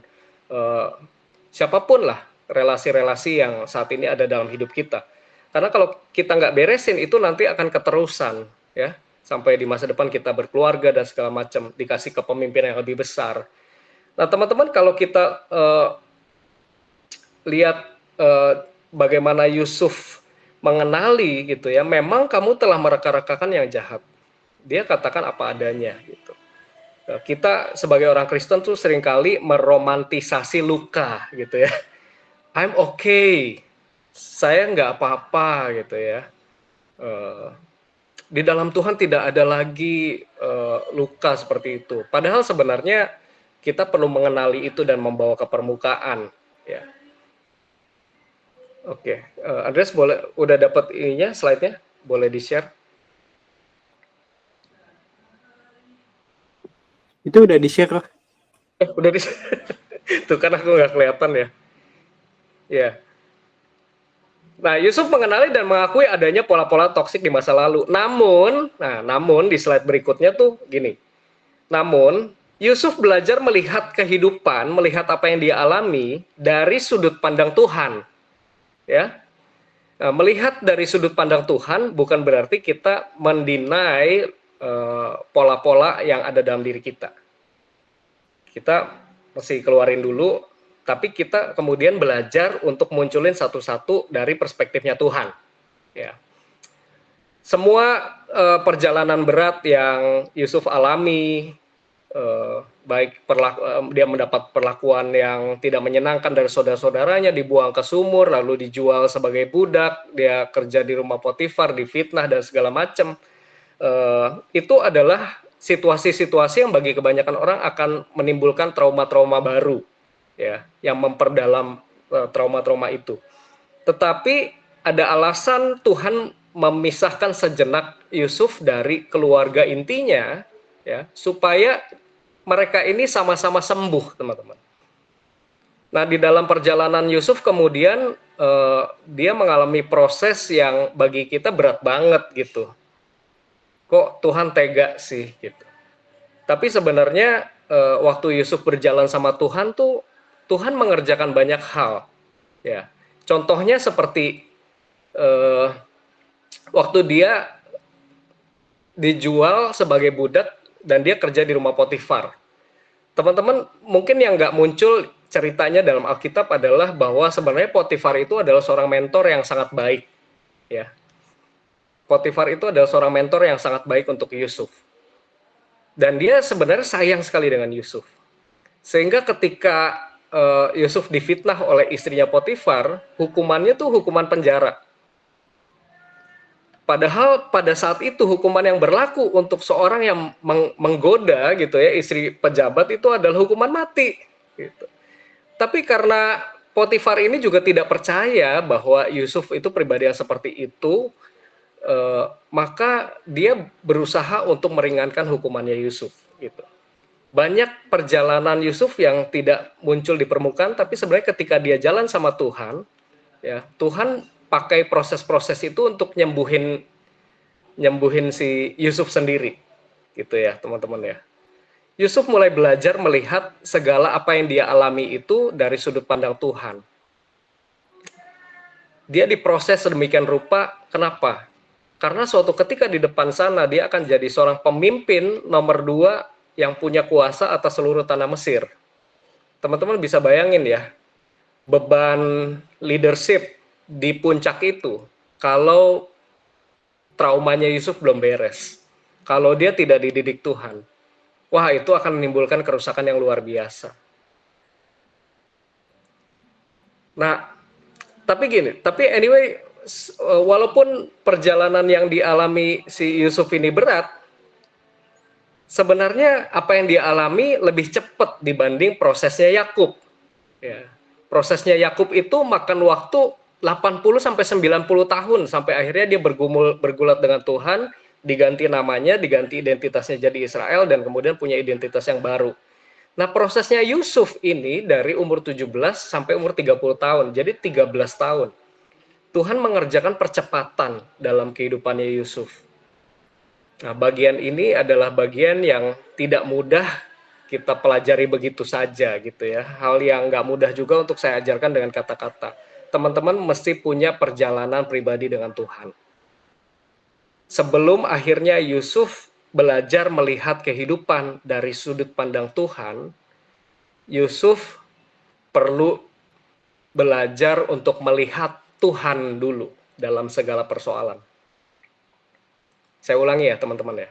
siapapun lah, relasi-relasi yang saat ini ada dalam hidup kita. Karena kalau kita nggak beresin itu nanti akan keterusan, ya, sampai di masa depan kita berkeluarga dan segala macam, dikasih kepemimpinan yang lebih besar. Nah, teman-teman, kalau kita lihat bagaimana Yusuf mengenali gitu ya, memang kamu telah mereka-rekakan yang jahat. Dia katakan apa adanya gitu. Kita sebagai orang Kristen tuh seringkali meromantisasi luka gitu ya. I'm okay, saya nggak apa-apa gitu ya. Di dalam Tuhan tidak ada lagi luka seperti itu. Padahal sebenarnya kita perlu mengenali itu dan membawa ke permukaan. Ya. Oke, Andres boleh, udah dapat ininya, slide-nya, boleh di-share? Itu udah di-share loh. Udah di-share. Tuh kan aku nggak kelihatan ya. Ya. Nah, Yusuf mengenali dan mengakui adanya pola-pola toksik di masa lalu. Namun di slide berikutnya tuh gini. Namun, Yusuf belajar melihat kehidupan, melihat apa yang dia alami dari sudut pandang Tuhan. Ya. Nah, melihat dari sudut pandang Tuhan bukan berarti kita mendinai pola-pola yang ada dalam diri kita. Kita mesti keluarin dulu, tapi kita kemudian belajar untuk munculin satu-satu dari perspektifnya Tuhan. Ya. Semua perjalanan berat yang Yusuf alami, baik dia mendapat perlakuan yang tidak menyenangkan dari saudara-saudaranya, dibuang ke sumur, lalu dijual sebagai budak, dia kerja di rumah Potifar, difitnah dan segala macam. Itu adalah situasi-situasi yang bagi kebanyakan orang akan menimbulkan trauma-trauma baru, ya, yang memperdalam trauma-trauma itu. Tetapi ada alasan Tuhan memisahkan sejenak Yusuf dari keluarga intinya, ya, supaya mereka ini sama-sama sembuh, teman-teman. Nah, di dalam perjalanan Yusuf kemudian dia mengalami proses yang bagi kita berat banget gitu. Kok Tuhan tega sih gitu. Tapi sebenarnya waktu Yusuf berjalan sama Tuhan tuh Tuhan mengerjakan banyak hal. Ya, contohnya seperti waktu dia dijual sebagai budak dan dia kerja di rumah Potifar. Teman-teman mungkin yang nggak muncul ceritanya dalam Alkitab adalah bahwa sebenarnya Potifar itu adalah seorang mentor yang sangat baik. Ya. Potifar itu adalah seorang mentor yang sangat baik untuk Yusuf. Dan dia sebenarnya sayang sekali dengan Yusuf. Sehingga ketika Yusuf difitnah oleh istrinya Potifar, hukumannya tuh hukuman penjara. Padahal pada saat itu hukuman yang berlaku untuk seorang yang menggoda gitu ya, istri pejabat itu adalah hukuman mati. Gitu. Tapi karena Potifar ini juga tidak percaya bahwa Yusuf itu pribadi yang seperti itu, maka dia berusaha untuk meringankan hukumannya Yusuf. Gitu. Banyak perjalanan Yusuf yang tidak muncul di permukaan, tapi sebenarnya ketika dia jalan sama Tuhan, ya Tuhan pakai proses-proses itu untuk nyembuhin si Yusuf sendiri, gitu ya teman-teman ya. Yusuf mulai belajar melihat segala apa yang dia alami itu dari sudut pandang Tuhan. Dia diproses sedemikian rupa, kenapa? Karena suatu ketika di depan sana dia akan jadi seorang pemimpin nomor 2 yang punya kuasa atas seluruh tanah Mesir. Teman-teman bisa bayangin ya, beban leadership di puncak itu, kalau traumanya Yusuf belum beres, kalau dia tidak dididik Tuhan, wah itu akan menimbulkan kerusakan yang luar biasa. Nah, tapi anyway, walaupun perjalanan yang dialami si Yusuf ini berat, sebenarnya apa yang dia alami lebih cepat dibanding prosesnya Yakub. Ya. Prosesnya Yakub itu makan waktu 80-90 tahun sampai akhirnya dia bergulat dengan Tuhan, diganti namanya, diganti identitasnya jadi Israel dan kemudian punya identitas yang baru. Nah, prosesnya Yusuf ini dari umur 17 sampai umur 30 tahun, jadi 13 tahun. Tuhan mengerjakan percepatan dalam kehidupannya Yusuf. Nah, bagian ini adalah bagian yang tidak mudah kita pelajari begitu saja gitu ya. Hal yang nggak mudah juga untuk saya ajarkan dengan kata-kata. Teman-teman mesti punya perjalanan pribadi dengan Tuhan. Sebelum akhirnya Yusuf belajar melihat kehidupan dari sudut pandang Tuhan, Yusuf perlu belajar untuk melihat Tuhan dulu dalam segala persoalan. Saya ulangi ya teman-teman ya.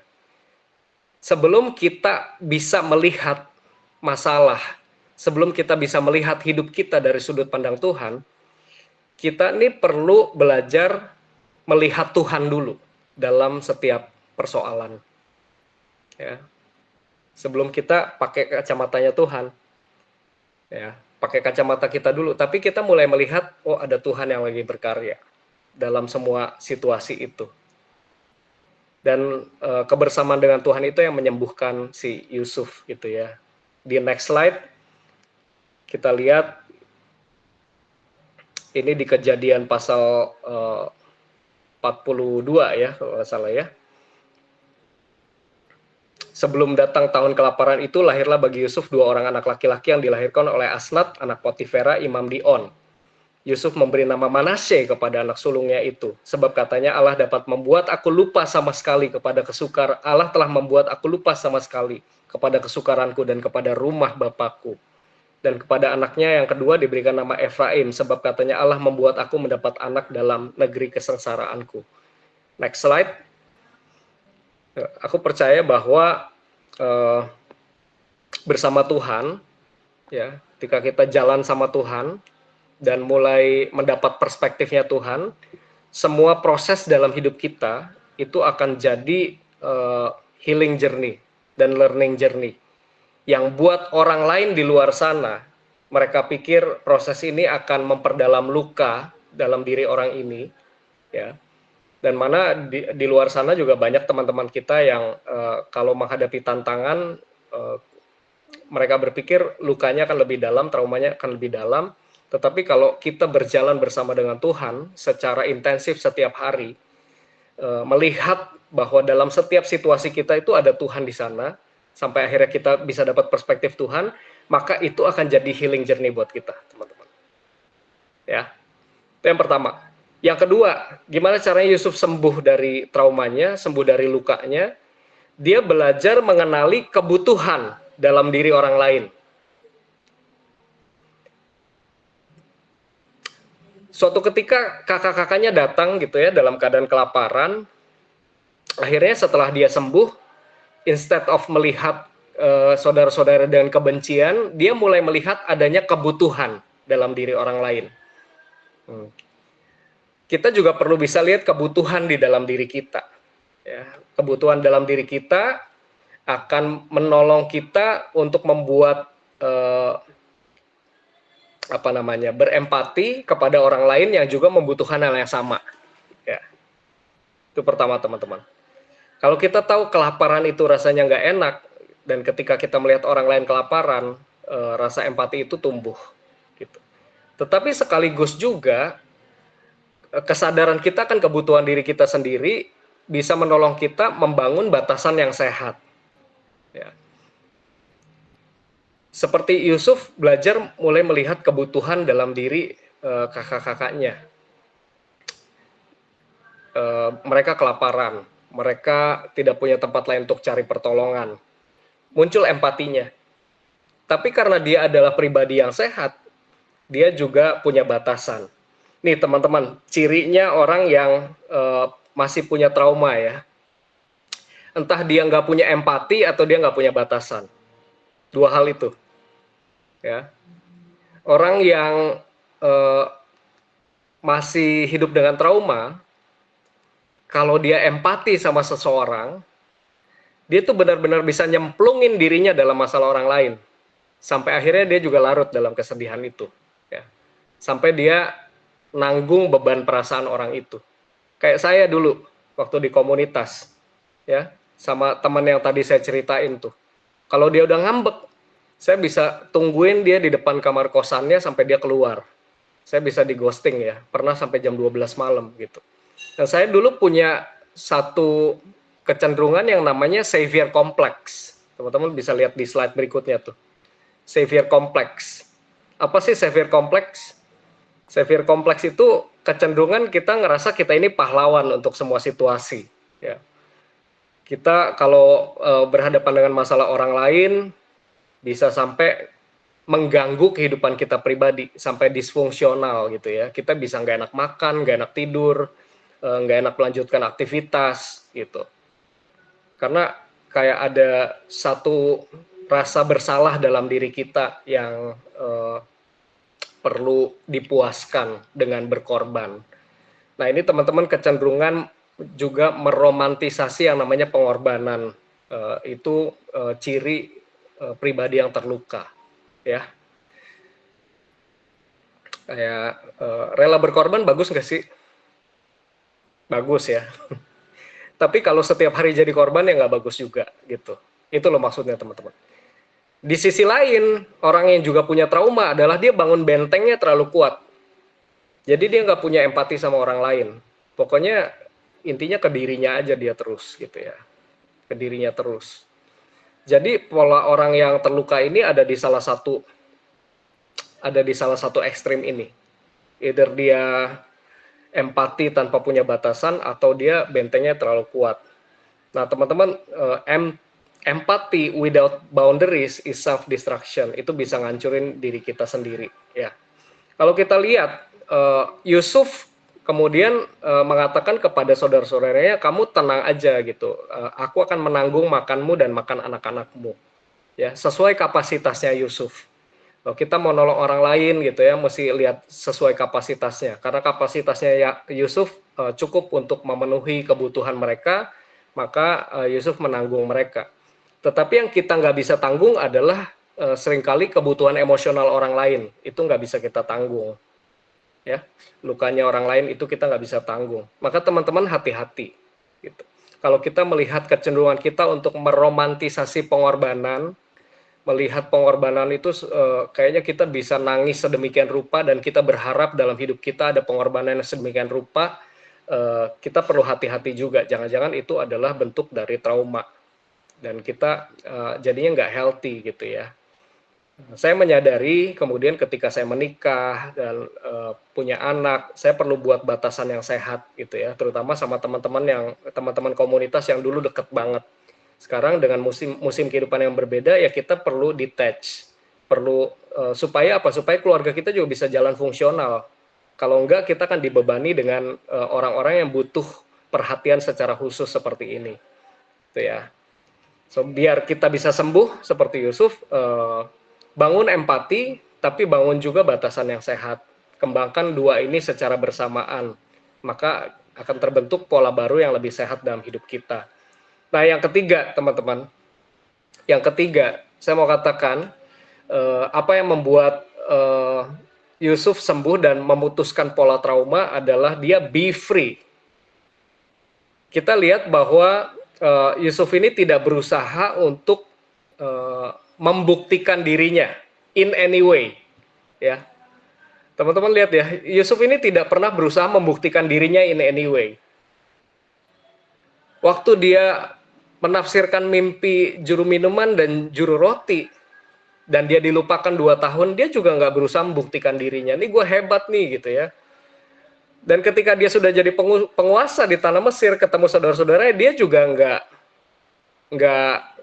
Sebelum kita bisa melihat masalah, sebelum kita bisa melihat hidup kita dari sudut pandang Tuhan, kita ini perlu belajar melihat Tuhan dulu dalam setiap persoalan. Ya. Sebelum kita pakai kacamatanya Tuhan. Ya, pakai kacamata kita dulu, tapi kita mulai melihat, oh ada Tuhan yang lagi berkarya dalam semua situasi itu. Dan kebersamaan dengan Tuhan itu yang menyembuhkan si Yusuf gitu ya. Di next slide kita lihat ini di Kejadian pasal 42 ya kalau nggak salah ya. Sebelum datang tahun kelaparan itu, lahirlah bagi Yusuf 2 orang anak laki-laki yang dilahirkan oleh Asnat, anak Potifera, imam di On. Yusuf memberi nama Manasye kepada anak sulungnya itu, sebab katanya Allah dapat membuat aku lupa sama sekali kepada kesukaran. Allah telah membuat aku lupa sama sekali kepada kesukaranku dan kepada rumah bapakku. Dan kepada anaknya yang kedua diberikan nama Efraim, sebab katanya Allah membuat aku mendapat anak dalam negeri kesengsaraanku. Next slide. Aku percaya bahwa bersama Tuhan, ya, ketika kita jalan sama Tuhan dan mulai mendapat perspektifnya Tuhan, semua proses dalam hidup kita itu akan jadi healing journey dan learning journey. Yang buat orang lain di luar sana, mereka pikir proses ini akan memperdalam luka dalam diri orang ini, ya. Dan mana di luar sana juga banyak teman-teman kita yang kalau menghadapi tantangan, mereka berpikir lukanya akan lebih dalam, traumanya akan lebih dalam. Tetapi kalau kita berjalan bersama dengan Tuhan secara intensif setiap hari, melihat bahwa dalam setiap situasi kita itu ada Tuhan di sana, sampai akhirnya kita bisa dapat perspektif Tuhan, maka itu akan jadi healing journey buat kita, teman-teman. Ya, itu yang pertama. Yang kedua, gimana caranya Yusuf sembuh dari traumanya, sembuh dari lukanya? Dia belajar mengenali kebutuhan dalam diri orang lain. Suatu ketika kakak-kakaknya datang gitu ya dalam keadaan kelaparan. Akhirnya setelah dia sembuh, instead of melihat saudara-saudara dengan kebencian, dia mulai melihat adanya kebutuhan dalam diri orang lain. Kita juga perlu bisa lihat kebutuhan di dalam diri kita. Ya, kebutuhan dalam diri kita akan menolong kita untuk membuat berempati kepada orang lain yang juga membutuhkan hal yang sama. Ya, itu pertama teman-teman. Kalau kita tahu kelaparan itu rasanya nggak enak, dan ketika kita melihat orang lain kelaparan, rasa empati itu tumbuh. Gitu. Tetapi sekaligus juga kesadaran kita akan kebutuhan diri kita sendiri bisa menolong kita membangun batasan yang sehat. Ya. Seperti Yusuf belajar mulai melihat kebutuhan dalam diri kakak-kakaknya. Mereka kelaparan, mereka tidak punya tempat lain untuk cari pertolongan. Muncul empatinya. Tapi karena dia adalah pribadi yang sehat, dia juga punya batasan. Nih teman-teman, cirinya orang yang masih punya trauma ya. Entah dia nggak punya empati atau dia nggak punya batasan. Dua hal itu. Ya. Orang yang masih hidup dengan trauma, kalau dia empati sama seseorang, dia tuh benar-benar bisa nyemplungin dirinya dalam masalah orang lain. Sampai akhirnya dia juga larut dalam kesedihan itu. Ya. Sampai dia nanggung beban perasaan orang itu. Kayak saya dulu waktu di komunitas, ya, sama teman yang tadi saya ceritain tuh. Kalau dia udah ngambek, Saya bisa tungguin dia di depan kamar kosannya sampai dia keluar. Saya bisa di ghosting ya, pernah sampai jam 12 malam gitu. Dan saya dulu punya satu kecenderungan yang namanya savior complex. Teman-teman bisa lihat di slide berikutnya tuh. Savior complex. Apa sih savior complex? Savior complex itu kecenderungan kita ngerasa kita ini pahlawan untuk semua situasi. Ya. Kita kalau berhadapan dengan masalah orang lain, bisa sampai mengganggu kehidupan kita pribadi, sampai disfungsional gitu ya. Kita bisa nggak enak makan, nggak enak tidur, nggak enak melanjutkan aktivitas gitu. Karena kayak ada satu rasa bersalah dalam diri kita yang perlu dipuaskan dengan berkorban. Nah ini teman-teman kecenderungan juga meromantisasi yang namanya pengorbanan. Itu ciri pribadi yang terluka, ya. Kayak rela berkorban bagus nggak sih? Bagus ya. Tapi kalau setiap hari jadi korban ya nggak bagus juga, gitu. Itu loh maksudnya teman-teman. Di sisi lain, orang yang juga punya trauma adalah dia bangun bentengnya terlalu kuat. Jadi dia nggak punya empati sama orang lain. Pokoknya intinya ke dirinya aja dia terus, gitu ya. Ke dirinya terus. Jadi pola orang yang terluka ini ada di salah satu ekstrim ini. Either dia empati tanpa punya batasan atau dia bentengnya terlalu kuat. Nah, teman-teman, empathy without boundaries is self destruction. Itu bisa ngancurin diri kita sendiri, ya. Kalau kita lihat Yusuf kemudian mengatakan kepada saudara-saudaranya, kamu tenang aja gitu. Aku akan menanggung makanmu dan makan anak-anakmu. Ya, sesuai kapasitasnya Yusuf. Kalau kita mau nolong orang lain gitu ya, mesti lihat sesuai kapasitasnya. Karena kapasitasnya ya Yusuf cukup untuk memenuhi kebutuhan mereka, maka Yusuf menanggung mereka. Tetapi yang kita nggak bisa tanggung adalah seringkali kebutuhan emosional orang lain. Itu nggak bisa kita tanggung. Ya, lukanya orang lain itu kita nggak bisa tanggung. Maka teman-teman hati-hati. Gitu. Kalau kita melihat kecenderungan kita untuk meromantisasi pengorbanan, melihat pengorbanan itu kayaknya kita bisa nangis sedemikian rupa dan kita berharap dalam hidup kita ada pengorbanan yang sedemikian rupa, kita perlu hati-hati juga. Jangan-jangan itu adalah bentuk dari trauma dan kita jadinya nggak healthy gitu ya. Saya menyadari kemudian ketika saya menikah dan punya anak, saya perlu buat batasan yang sehat gitu ya, terutama sama teman-teman komunitas yang dulu deket banget. Sekarang dengan musim kehidupan yang berbeda ya kita perlu detach, perlu supaya apa? Supaya keluarga kita juga bisa jalan fungsional. Kalau enggak kita akan dibebani dengan orang-orang yang butuh perhatian secara khusus seperti ini, gitu ya. So biar kita bisa sembuh seperti Yusuf. Bangun empati, tapi bangun juga batasan yang sehat. Kembangkan dua ini secara bersamaan, maka akan terbentuk pola baru yang lebih sehat dalam hidup kita. Nah, yang ketiga, teman-teman, saya mau katakan, apa yang membuat Yusuf sembuh dan memutuskan pola trauma adalah dia be free. Kita lihat bahwa Yusuf ini tidak berusaha untuk membuktikan dirinya in any way, ya. Teman-teman lihat ya, Yusuf ini tidak pernah berusaha membuktikan dirinya in any way. Waktu dia menafsirkan mimpi juru minuman dan juru roti, dan dia dilupakan 2 tahun, dia juga nggak berusaha membuktikan dirinya. Ini gue hebat nih gitu ya. Dan ketika dia sudah jadi penguasa di tanah Mesir, ketemu saudara-saudaranya, dia juga nggak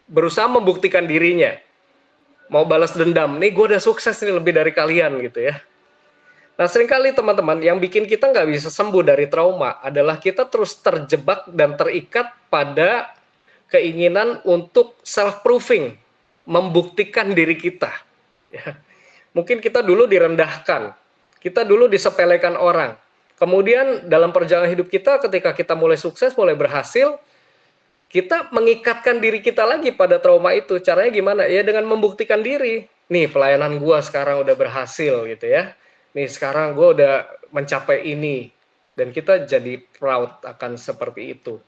berusaha membuktikan dirinya, mau balas dendam, nih gue udah sukses nih lebih dari kalian gitu ya. Nah seringkali teman-teman yang bikin kita nggak bisa sembuh dari trauma adalah kita terus terjebak dan terikat pada keinginan untuk self-proving, membuktikan diri kita. Ya. Mungkin kita dulu direndahkan, kita dulu disepelekan orang, kemudian dalam perjalanan hidup kita ketika kita mulai sukses, mulai berhasil, kita mengikatkan diri kita lagi pada trauma itu. Caranya gimana? Ya dengan membuktikan diri. Nih pelayanan gue sekarang udah berhasil gitu ya. Nih sekarang gue udah mencapai ini. Dan kita jadi proud akan seperti itu.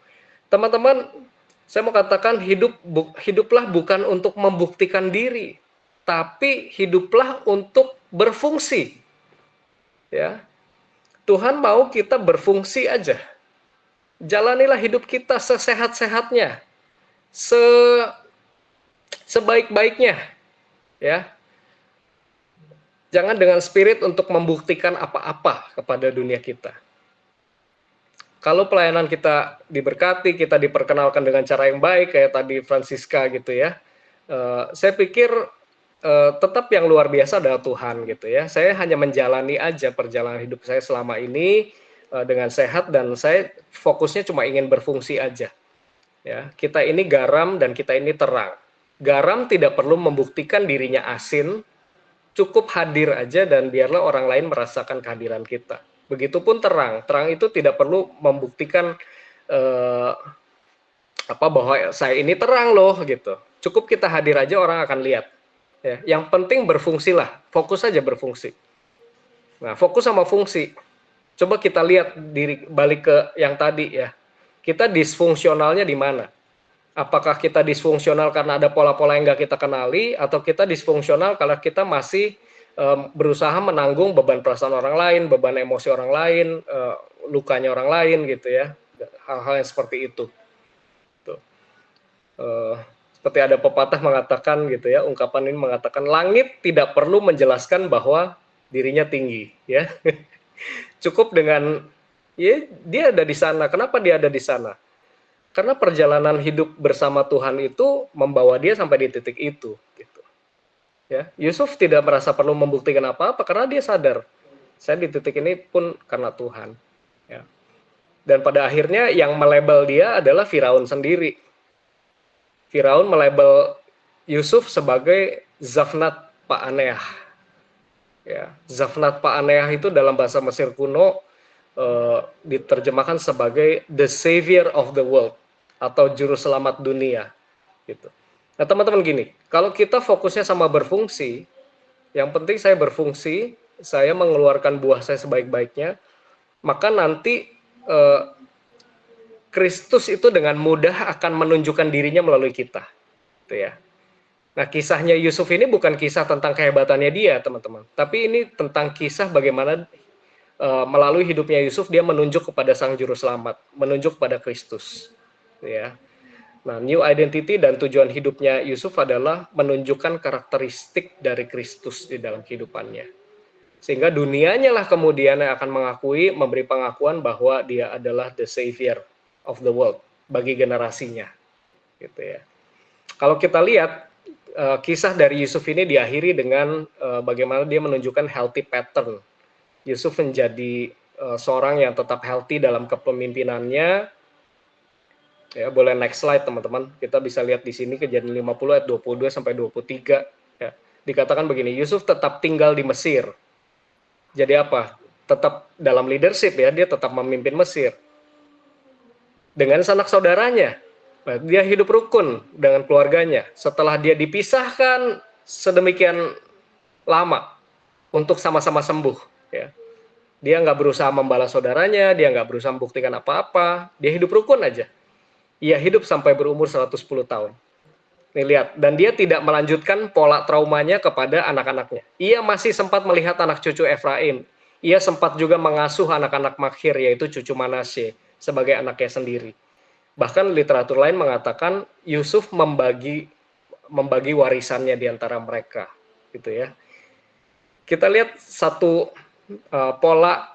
Teman-teman, saya mau katakan hiduplah bukan untuk membuktikan diri. tapi hiduplah untuk berfungsi. Ya. Tuhan mau kita berfungsi aja. Jalanilah hidup kita sesehat-sehatnya, sebaik-baiknya, ya. Jangan dengan spirit untuk membuktikan apa-apa kepada dunia kita. Kalau pelayanan kita diberkati, kita diperkenalkan dengan cara yang baik, kayak tadi Francisca gitu ya, saya pikir tetap yang luar biasa adalah Tuhan gitu ya. Saya hanya menjalani aja perjalanan hidup saya selama ini dengan sehat, dan saya fokusnya cuma ingin berfungsi aja. Ya, kita ini garam dan kita ini terang. Garam tidak perlu membuktikan dirinya asin, cukup hadir aja dan biarlah orang lain merasakan kehadiran kita. Begitupun terang. Terang itu tidak perlu membuktikan bahwa saya ini terang loh gitu. Cukup kita hadir aja orang akan lihat. Ya, yang penting berfungsilah, fokus saja berfungsi. Nah, fokus sama fungsi. Coba kita lihat balik ke yang tadi ya. Kita disfungsionalnya di mana? Apakah kita disfungsional karena ada pola-pola yang nggak kita kenali, atau kita disfungsional karena kita masih berusaha menanggung beban perasaan orang lain, beban emosi orang lain, lukanya orang lain gitu ya. Hal-hal yang seperti itu. Tuh. Seperti ada pepatah mengatakan gitu ya, ungkapan ini mengatakan langit tidak perlu menjelaskan bahwa dirinya tinggi ya. Cukup dengan ya dia ada di sana. Kenapa dia ada di sana? Karena perjalanan hidup bersama Tuhan itu membawa dia sampai di titik itu gitu. Ya, Yusuf tidak merasa perlu membuktikan apa-apa karena dia sadar saya di titik ini pun karena Tuhan ya. Dan pada akhirnya yang melabel dia adalah Firaun sendiri. Firaun melabel Yusuf sebagai Zafnat Pa'aneah. Ya, Zafnat Pa'aneah itu dalam bahasa Mesir kuno diterjemahkan sebagai the savior of the world atau juru selamat dunia gitu. Nah, teman-teman gini, kalau kita fokusnya sama berfungsi, yang penting saya berfungsi, saya mengeluarkan buah saya sebaik-baiknya, maka nanti Kristus itu dengan mudah akan menunjukkan dirinya melalui kita. Gitu ya. Nah, kisahnya Yusuf ini bukan kisah tentang kehebatannya dia, teman-teman. Tapi ini tentang kisah bagaimana melalui hidupnya Yusuf, dia menunjuk kepada Sang Juru Selamat, menunjuk kepada Kristus. Gitu ya. Nah, new identity dan tujuan hidupnya Yusuf adalah menunjukkan karakteristik dari Kristus di dalam kehidupannya. Sehingga dunianya lah kemudian yang akan mengakui, memberi pengakuan bahwa dia adalah the savior of the world bagi generasinya, gitu ya. Kalau kita lihat kisah dari Yusuf ini diakhiri dengan bagaimana dia menunjukkan healthy pattern. Yusuf menjadi seorang yang tetap healthy dalam kepemimpinannya. Ya, boleh next slide teman-teman. Kita bisa lihat di sini Kejadian 50 ayat 22 sampai 23. Ya, dikatakan begini, Yusuf tetap tinggal di Mesir. Jadi apa? Tetap dalam leadership ya, dia tetap memimpin Mesir. Dengan sanak saudaranya, dia hidup rukun dengan keluarganya. Setelah dia dipisahkan sedemikian lama untuk sama-sama sembuh, ya. Dia nggak berusaha membalas saudaranya, dia nggak berusaha membuktikan apa-apa, dia hidup rukun aja. Ia hidup sampai berumur 110 tahun. Nih lihat, dan dia tidak melanjutkan pola traumanya kepada anak-anaknya. Ia masih sempat melihat anak cucu Efraim. Ia sempat juga mengasuh anak-anak Makhir, yaitu cucu Manasye, sebagai anaknya sendiri. Bahkan literatur lain mengatakan Yusuf membagi warisannya di antara mereka, gitu ya. Kita lihat satu pola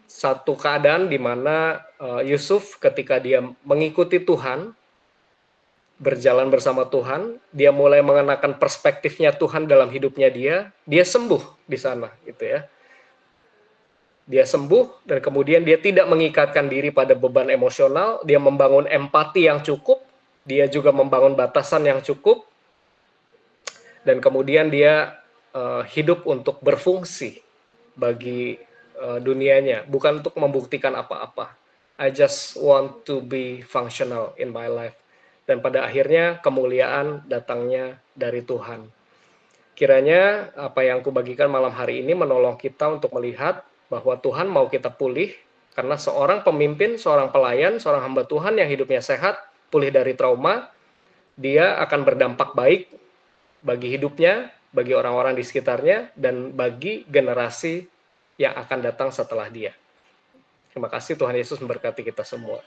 satu keadaan di mana Yusuf ketika dia mengikuti Tuhan, berjalan bersama Tuhan, dia mulai mengenakan perspektifnya Tuhan dalam hidupnya dia sembuh di sana, gitu ya. Dia sembuh dan kemudian dia tidak mengikatkan diri pada beban emosional, dia membangun empati yang cukup, dia juga membangun batasan yang cukup, dan kemudian dia hidup untuk berfungsi bagi dunianya, bukan untuk membuktikan apa-apa. I just want to be functional in my life. Dan pada akhirnya kemuliaan datangnya dari Tuhan. Kiranya apa yang kubagikan malam hari ini menolong kita untuk melihat bahwa Tuhan mau kita pulih, karena seorang pemimpin, seorang pelayan, seorang hamba Tuhan yang hidupnya sehat, pulih dari trauma, dia akan berdampak baik bagi hidupnya, bagi orang-orang di sekitarnya, dan bagi generasi yang akan datang setelah dia. Terima kasih, Tuhan Yesus memberkati kita semua.